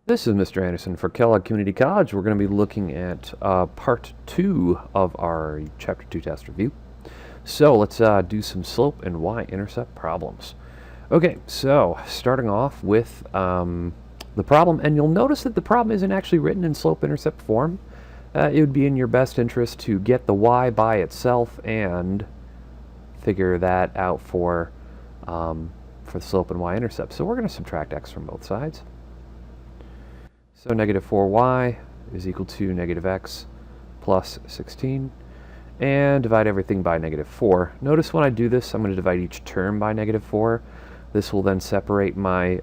This is Mr. Anderson for Kellogg Community College. We're going to be looking at part 2 of our Chapter 2 test review. So let's do some slope and y-intercept problems. Okay, so starting off with the problem, and you'll notice that the problem isn't actually written in slope-intercept form. It would be in your best interest to get the y by itself and figure that out for the slope and y-intercept. So we're going to subtract x from both sides. So negative 4y is equal to negative x plus 16, and divide everything by negative 4. Notice when I do this, I'm going to divide each term by negative 4. This will then separate my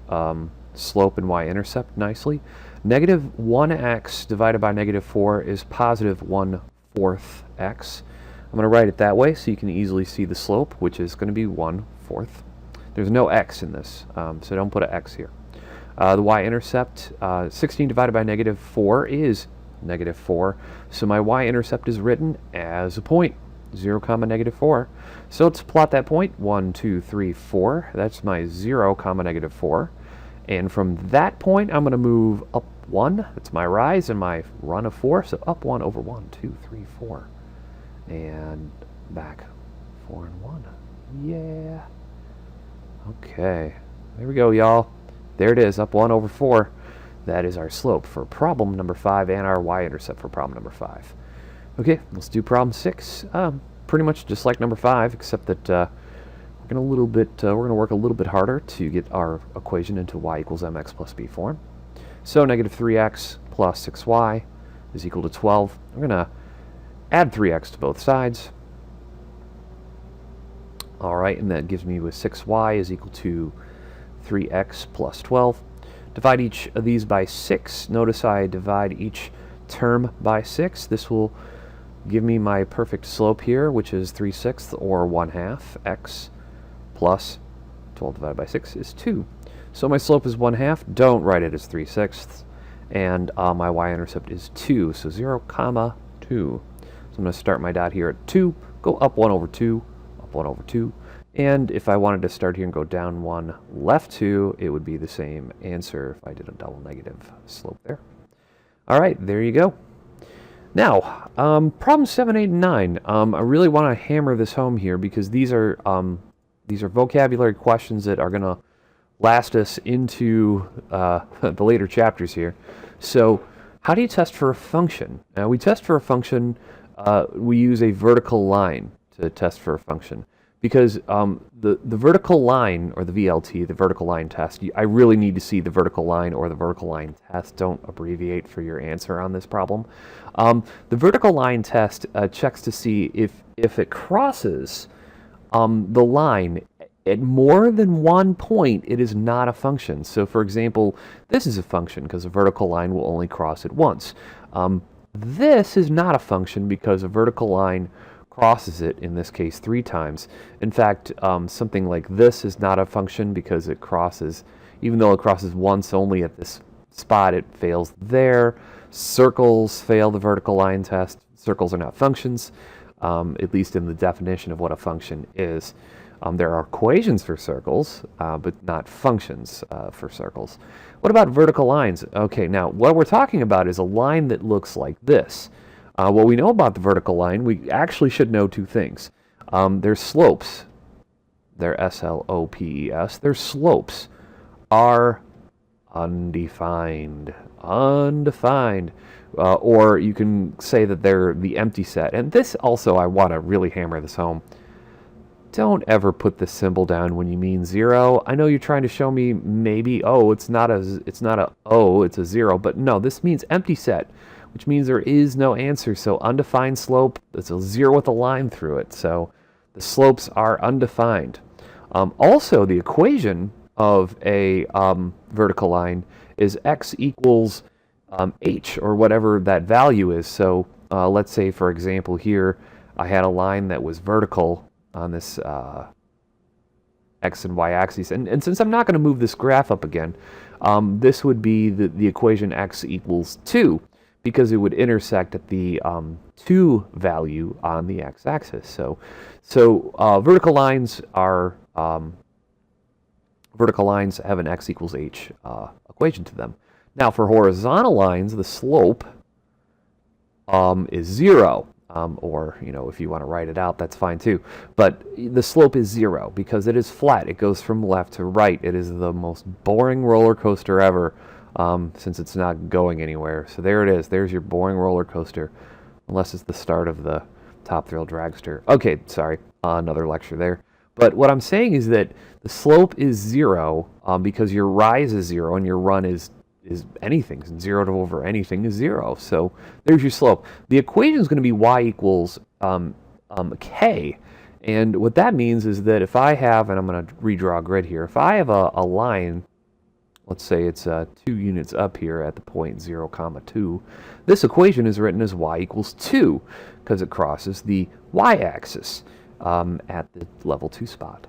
slope and y-intercept nicely. Negative 1x divided by negative 4 is positive 1/4 x. I'm going to write it that way so you can easily see the slope, which is going to be 1/4. There's no x in this, so don't put an x here. The y-intercept, 16 divided by negative 4 is negative 4. So my y-intercept is written as a point, 0, negative 4. So let's plot that point, 1, 2, 3, 4. That's my 0, negative 4. And from that point, I'm going to move up 1. That's my rise and my run of 4. So up 1 over 1, 2, 3, 4. And back 4 and 1. Yeah. Okay. There we go, y'all. There it is, up 1 over 4. That is our slope for problem number 5 and our y-intercept for problem number 5. Okay, let's do problem 6. Pretty much just like number 5, except that we're going to work a little bit harder to get our equation into y equals mx plus b form. So negative 3x plus 6y is equal to 12. We're going to add 3x to both sides. All right, and that gives me with 6y is equal to 3x plus 12. Divide each of these by 6. Notice I divide each term by 6. This will give me my perfect slope here, which is 3/6 or 1/2 x plus 12 divided by 6 is 2. So my slope is 1/2. Don't write it as 3/6. And my y-intercept is 2. So 0, 2. So I'm going to start my dot here at 2, go up 1 over 2, up 1 over 2. And if I wanted to start here and go down 1, left 2, it would be the same answer if I did a double negative slope there. All right, there you go. Now, problem 7, 8, and 9. I really want to hammer this home here because these are vocabulary questions that are going to last us into the later chapters here. So, how do you test for a function? Now, we test for a function. We use a vertical line to test for a function. Because the vertical line, or the VLT, the vertical line test, I really need to see the vertical line or the vertical line test. Don't abbreviate for your answer on this problem. The vertical line test checks to see if it crosses the line at more than one point, it is not a function. So for example, this is a function because a vertical line will only cross it once. This is not a function because a vertical line crosses it, in this case, 3 times. In fact, something like this is not a function because it crosses, even though it crosses once only at this spot, it fails there. Circles fail the vertical line test. Circles are not functions, at least in the definition of what a function is. There are equations for circles, but not functions for circles. What about vertical lines? Okay, now what we're talking about is a line that looks like this. What we know about the vertical line, we actually should know 2 things. Their slopes, their S-L-O-P-E-S, their slopes are undefined. Or you can say that they're the empty set. And this also, I want to really hammer this home. Don't ever put the symbol down when you mean 0. I know you're trying to show me maybe, oh, it's not a O, it's a 0, but no, this means empty set, which means there is no answer. So undefined slope, it's a 0 with a line through it. So the slopes are undefined. Also, the equation of a vertical line is x equals h, or whatever that value is. So let's say, for example, here I had a line that was vertical on this x and y axes. And since I'm not going to move this graph up again, this would be the equation x equals 2. Because it would intersect at the 2 value on the x-axis. So vertical lines have an x equals h equation to them. Now, for horizontal lines, the slope is 0. Or, if you want to write it out, that's fine too. But the slope is 0 because it is flat. It goes from left to right. It is the most boring roller coaster ever, since it's not going anywhere. So there it is. There's your boring roller coaster, unless it's the start of the Top Thrill Dragster. Okay, sorry, another lecture there. But what I'm saying is that the slope is 0 because your rise is 0 and your run is anything. 0 to over anything is 0. So there's your slope. The equation is going to be y equals k. And what that means is that if I have, and I'm going to redraw a grid here, if I have a line, let's say it's 2 units up here at the point 0, 2, this equation is written as y equals 2 because it crosses the y-axis at the level 2 spot.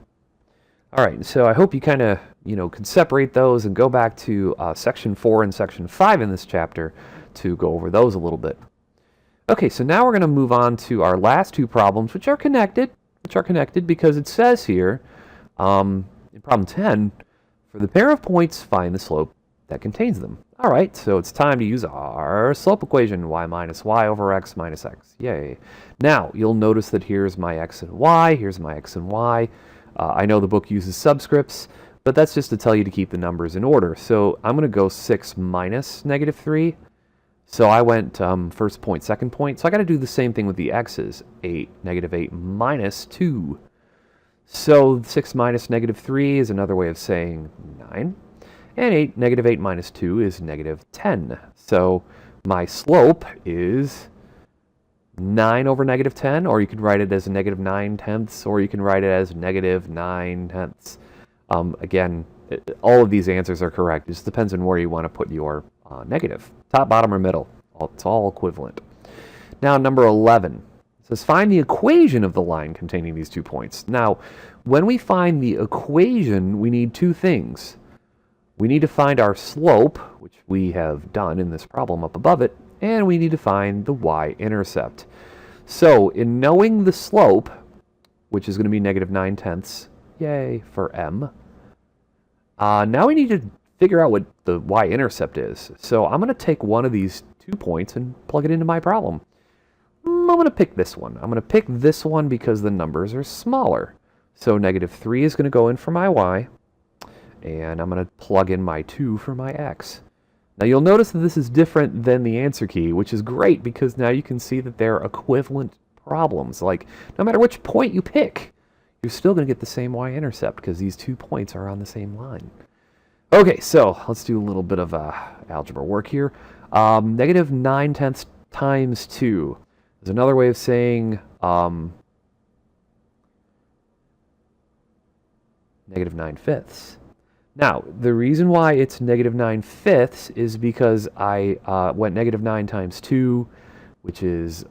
All right, so I hope you kind of, can separate those and go back to section 4 and section 5 in this chapter to go over those a little bit. Okay, so now we're going to move on to our last 2 problems, which are connected because it says here, in problem 10, for the pair of points, find the slope that contains them. All right, so it's time to use our slope equation, y minus y over x minus x. Yay. Now, you'll notice that here's my x and y, here's my x and y. I know the book uses subscripts, but that's just to tell you to keep the numbers in order. So I'm going to go 6 minus negative 3. So I went first point, second point. So I got to do the same thing with the x's. 8, negative 8 minus 2. So 6 minus negative 3 is another way of saying 9. And negative 8 minus 2 is negative 10. So my slope is 9 over negative 10, or you could write it as a negative 9/10, or you can write it as negative 9/10. Again, all of these answers are correct. It just depends on where you want to put your negative. Top, bottom, or middle. It's all equivalent. Now, number 11. It says, find the equation of the line containing these 2 points. Now, when we find the equation, we need 2 things. We need to find our slope, which we have done in this problem up above it, and we need to find the y-intercept. So, in knowing the slope, which is going to be negative 9/10, yay, for m, now we need to figure out what the y-intercept is. So I'm going to take one of these 2 points and plug it into my problem. I'm going to pick this one. I'm going to pick this one because the numbers are smaller. So negative 3 is going to go in for my y, and I'm going to plug in my 2 for my x. Now you'll notice that this is different than the answer key, which is great because now you can see that they're equivalent problems. Like, no matter which point you pick, you're still going to get the same y-intercept because these 2 points are on the same line. Okay, so let's do a little bit of algebra work here. Negative 9/10 times 2 is another way of saying negative 9/5. Now, the reason why it's negative 9/5 is because I went negative 9 times 2, which is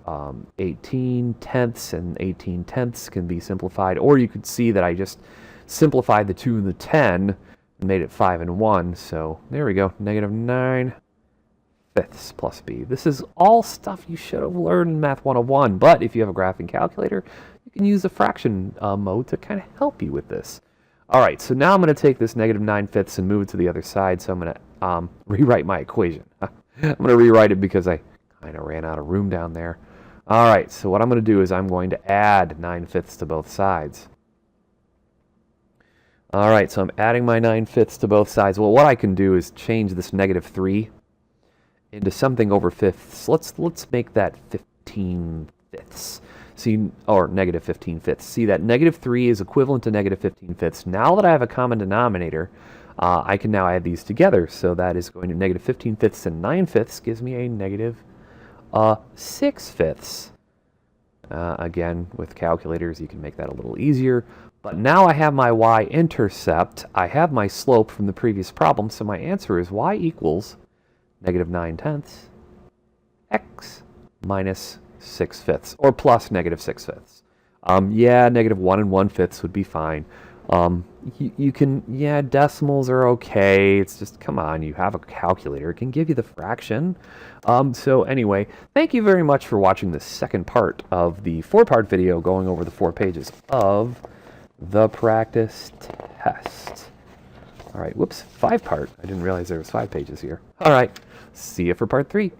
18/10, and 18/10 can be simplified. Or you could see that I just simplified the 2 and the 10 and made it 5 and 1. So there we go, negative 9/5 plus b. This is all stuff you should have learned in Math 101, but if you have a graphing calculator, you can use the fraction mode to kind of help you with this. All right, so now I'm going to take this negative 9/5 and move it to the other side, so I'm going to rewrite my equation. I'm going to rewrite it because I kind of ran out of room down there. All right, so what I'm going to do is I'm going to add 9/5 to both sides. All right, so I'm adding my 9/5 to both sides. Well, what I can do is change this negative 3 into something over fifths. Let's make that 15/5. See, or negative 15/5. See, that negative 3 is equivalent to negative 15/5. Now that I have a common denominator, I can now add these together. So that is going to negative 15/5 and 9/5 gives me a negative 6/5. Again, with calculators, you can make that a little easier. But now I have my y-intercept. I have my slope from the previous problem. So my answer is y equals negative 9/10 x minus 6/5, or plus negative 6/5. Yeah, negative 1 1/5 would be fine. You can, yeah, decimals are okay. It's just, come on, you have a calculator. It can give you the fraction. So anyway, thank you very much for watching the second part of the 4-part video going over the 4 pages of the practice test. All right, whoops, 5-part. I didn't realize there was 5 pages here. All right, see you for part 3.